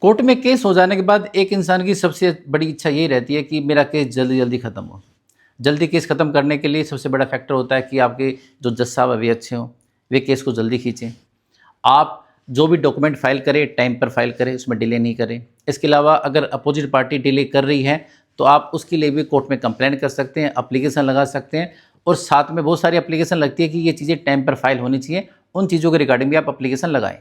Court में case हो जाने के बाद एक इंसान की सबसे बड़ी इच्छा यही रहती है कि मेरा केस जल्दी जल्दी ख़त्म हो। जल्दी केस ख़त्म करने के लिए सबसे बड़ा फैक्टर होता है कि आपके जो जज साहब वे अच्छे हों, वे केस को जल्दी खींचें। आप जो भी डॉक्यूमेंट फाइल करें टाइम पर फाइल करें, उसमें डिले नहीं करें। इसके अलावा अगर अपोजिट पार्टी डिले कर रही है तो आप उसके लिए भी कोर्ट में कंप्लेंट कर सकते हैं, एप्लीकेशन लगा सकते हैं। और साथ में बहुत सारी एप्लीकेशन लगती है कि ये चीज़ें टाइम पर फाइल होनी चाहिए, उन चीज़ों के रिगार्डिंग भी आप एप्लीकेशन लगाएं।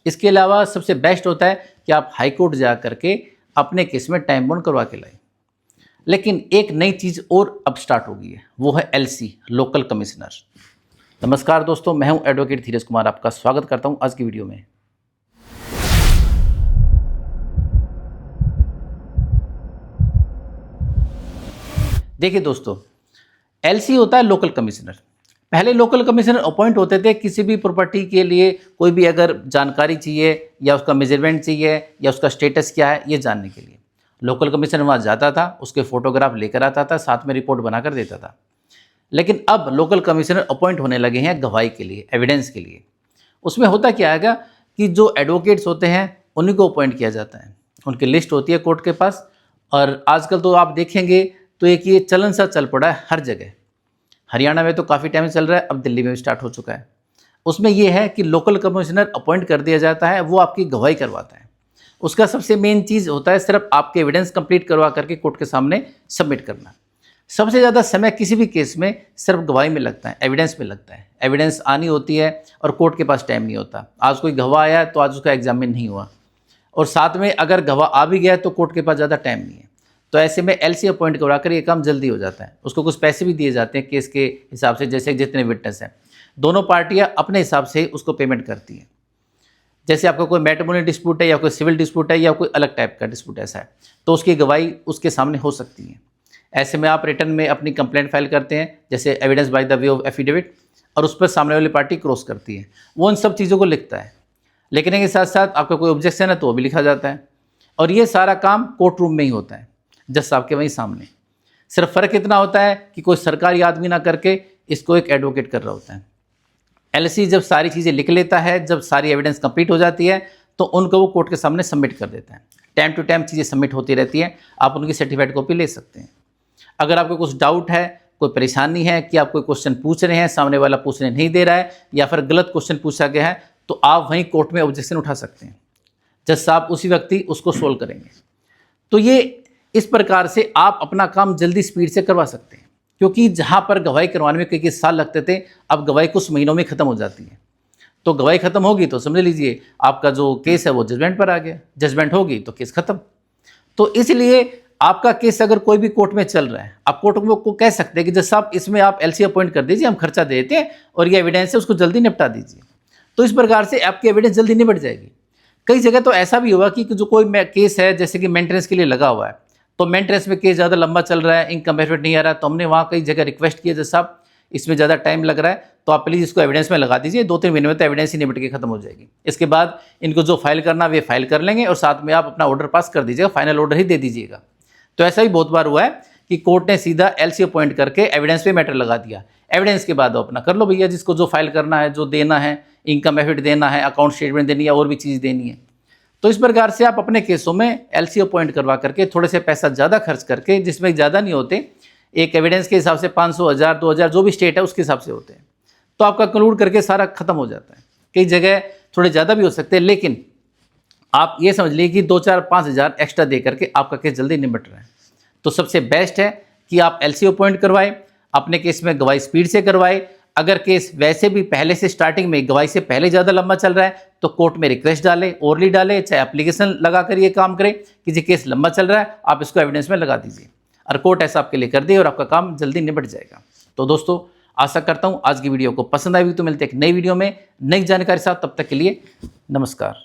इसके अलावा सबसे बेस्ट होता है कि आप हाई कोर्ट जा करके अपने केस में टाइम बाउंड करवा के लाएं। लेकिन एक नई चीज़ और अब स्टार्ट हो गई है, वो है एलसी, लोकल कमिश्नर। नमस्कार दोस्तों, मैं हूं एडवोकेट धीरज कुमार, आपका स्वागत करता हूं आज की वीडियो में। देखिए दोस्तों, एलसी होता है लोकल कमिश्नर। पहले लोकल कमिश्नर अपॉइंट होते थे किसी भी प्रॉपर्टी के लिए, कोई भी अगर जानकारी चाहिए या उसका मेजरमेंट चाहिए या उसका स्टेटस क्या है ये जानने के लिए लोकल कमिश्नर वहाँ जाता था, उसके फोटोग्राफ लेकर आता था, साथ में रिपोर्ट बनाकर देता था। लेकिन अब लोकल कमिश्नर अपॉइंट होने लगे हैं गवाही के लिए, एविडेंस के लिए। उसमें होता क्या है कि जो एडवोकेट्स होते हैं उन्हीं को अपॉइंट किया जाता है, उनकी लिस्ट होती है कोर्ट के पास। और आजकल तो आप देखेंगे तो एक ये चलन सा चल पड़ा है हर जगह। हरियाणा में तो काफ़ी टाइम चल रहा है, अब दिल्ली में भी स्टार्ट हो चुका है। उसमें यह है कि लोकल कमिश्नर अपॉइंट कर दिया जाता है, वो आपकी गवाही करवाता है। उसका सबसे मेन चीज़ होता है सिर्फ आपके एविडेंस कंप्लीट करवा करके कोर्ट के सामने सबमिट करना। सबसे ज़्यादा समय किसी भी केस में सिर्फ गवाही में लगता है, एविडेंस में लगता है। एविडेंस आनी होती है और कोर्ट के पास टाइम नहीं होता। आज कोई गवाह आया तो आज उसका एग्जामिन नहीं हुआ, और साथ में अगर गवाह आ भी गया तो कोर्ट के पास ज़्यादा टाइम नहीं है। तो ऐसे में एलसी अपॉइंट करवा कर ये काम जल्दी हो जाता है। उसको कुछ पैसे भी दिए जाते हैं केस के हिसाब से, जैसे जितने विटनेस हैं दोनों पार्टियां अपने हिसाब से उसको पेमेंट करती हैं। जैसे आपका कोई मैट्रिमोनियल डिस्प्यूट है या कोई सिविल डिस्प्यूट है या कोई अलग टाइप का डिस्प्यूट ऐसा है, तो उसकी गवाही उसके सामने हो सकती है। ऐसे में आप रिटर्न में अपनी कंप्लेंट फाइल करते हैं, जैसे evidence by the way of affidavit, और उस पर सामने वाली पार्टी क्रॉस करती है, वो उन सब चीज़ों को लिखता है। लिखने के साथ साथ आपका कोई ऑब्जेक्शन है तो वो भी लिखा जाता है। और ये सारा काम कोर्ट रूम में ही होता है, जज साहब के वहीं सामने। सिर्फ फ़र्क इतना होता है कि कोई सरकारी आदमी ना करके इसको एक एडवोकेट कर रहा होता है। एलसी जब सारी चीज़ें लिख लेता है, जब सारी एविडेंस कंप्लीट हो जाती है तो उनको वो कोर्ट के सामने सबमिट कर देता है। टाइम टू टाइम चीज़ें सबमिट होती रहती हैं, आप उनकी सर्टिफाइड कॉपी ले सकते हैं। अगर आपको कुछ डाउट है, कोई परेशानी है कि आप कोई क्वेश्चन पूछ रहे हैं, सामने वाला पूछने नहीं दे रहा है या फिर गलत क्वेश्चन पूछा गया है, तो आप वहीं कोर्ट में ऑब्जेक्शन उठा सकते हैं। जज साहब उसी व्यक्ति उसको सोल्व करेंगे। तो ये इस प्रकार से आप अपना काम जल्दी स्पीड से करवा सकते हैं, क्योंकि जहाँ पर गवाही करवाने में कई साल लगते थे, अब गवाही कुछ महीनों में ख़त्म हो जाती है। तो गवाही ख़त्म होगी तो समझ लीजिए आपका जो केस है वो जजमेंट पर आ गया, जजमेंट होगी तो केस ख़त्म। तो इसलिए आपका केस अगर कोई भी कोर्ट में चल रहा है, आप कोर्ट को कह सकते हैं कि जज साहब इसमें आप एलसी अपॉइंट कर दीजिए, हम खर्चा देते हैं और ये एविडेंस है उसको जल्दी निपटा दीजिए। तो इस प्रकार से आपकी एविडेंस जल्दी निपट जाएगी। कई जगह तो ऐसा भी हुआ कि जो कोई केस है जैसे कि मेंटेनेंस के लिए लगा हुआ है, तो मेंटेनेंस में केस ज़्यादा लंबा चल रहा है, इनकम बेनिफिट नहीं आ रहा, तो हमने वहाँ कई जगह रिक्वेस्ट किया जज साहब इसमें ज़्यादा टाइम लग रहा है तो आप प्लीज़ इसको एविडेंस में लगा दीजिए, 2-3 महीने में तो एविडेंस ही निपट के खत्म हो जाएगी। इसके बाद इनको जो फाइल करना वे फाइल कर लेंगे और साथ में आप अपना ऑर्डर पास कर दीजिएगा, फाइनल ऑर्डर ही दे दीजिएगा। तो ऐसा भी बहुत बार हुआ है कि कोर्ट ने सीधा एलसी अपॉइंट करके एविडेंस पे मैटर लगा दिया। एविडेंस के बाद अपना कर लो भैया, जिसको जो फाइल करना है, जो देना है, इनकम बेनिफिट देना है, अकाउंट स्टेटमेंट देनी है, और भी चीज़ देनी है। तो इस प्रकार से आप अपने केसों में एलसी अपॉइंट करवा करके थोड़े से पैसा ज़्यादा खर्च करके, जिसमें ज़्यादा नहीं होते, एक एविडेंस के हिसाब से 500, 1000, 2000 जो भी स्टेट है उसके हिसाब से होते हैं, तो आपका कंक्लूड करके सारा खत्म हो जाता है। कई जगह थोड़े ज़्यादा भी हो सकते हैं, लेकिन आप ये समझ लीजिए कि 2, 4, 5 हज़ार एक्स्ट्रा दे करके आपका केस जल्दी निपट रहा है। तो सबसे बेस्ट है कि आप एलसी अपॉइंट करवाएं, अपने केस में गवाही स्पीड से करवाएं। अगर केस वैसे भी पहले से स्टार्टिंग में गवाही से पहले ज़्यादा लंबा चल रहा है तो कोर्ट में रिक्वेस्ट डालें, ओरली डालें, चाहे एप्लीकेशन लगा कर ये काम करें कि जी केस लंबा चल रहा है, आप इसको एविडेंस में लगा दीजिए और कोर्ट ऐसा आपके लिए कर दे और आपका काम जल्दी निपट जाएगा। तो दोस्तों, आशा करता हूँ आज की वीडियो को पसंद आई हुई। तो मिलते हैं एक नई वीडियो में नई जानकारी साथ, तब तक के लिए नमस्कार।